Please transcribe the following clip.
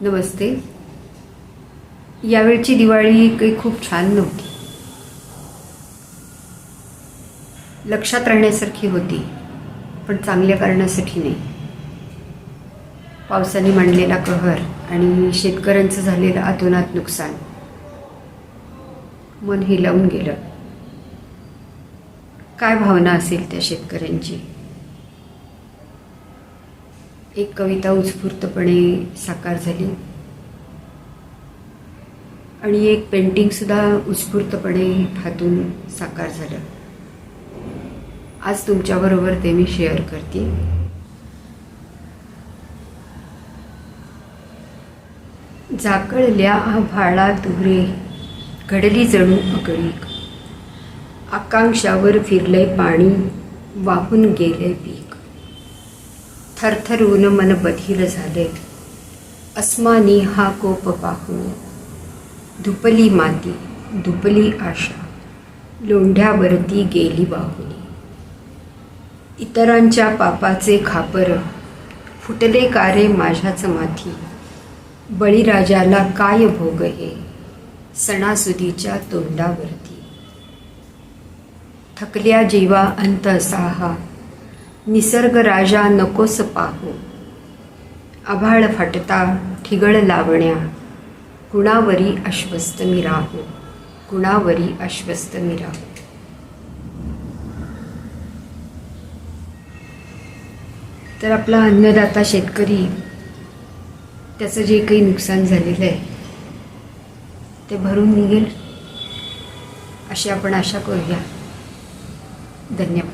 नमस्ते. यावेळची दिवाळी काही खूप छान नव्हती. लक्षात राहण्यासारखी होती, पण चांगल्या कारणासाठी नाही. पावसाने मांडलेला कहर आणि शेतकऱ्यांचं झालेलं अतोनात नुकसान मन हेलावून गेलं. काय भावना असेल त्या शेतकऱ्यांची. एक कविता उत्स्फूर्तपणे साकार झाली आणि एक पेंटिंगसुद्धा उत्स्फूर्तपणे हातून साकार झालं. आज तुमच्याबरोबर ते मी शेअर करते. झाकळल्या आभाळात रे घडली जणू अगळीक. आकांक्षावर फिरलंय पाणी, वाहून गेले पीक. थरथरून मन बधीर झाले, अस्मानी हा कोप पाहून. धुपली माती, धुपली आशा, लोंढ्यावरती गेली वाहून. इतरांच्या पापाचे खापर, फुटले कारे माझ्याच माथी. बळीराजाला काय भोग हे, सणासुदीच्या तोंडावरती. थकल्या जीवा अंत असाहा, निसर्ग राजा नकोस पाहू. आभाळ फाटता ठिगळ लावण्या, कुणावरी आश्वस्त मी राहू, कुणावरी आश्वस्त मी राहू. तर आपला अन्नदाता शेतकरी, त्याचं जे काही नुकसान झालेलं आहे ते भरून निघेल अशी आपण आशा करूया. धन्यवाद.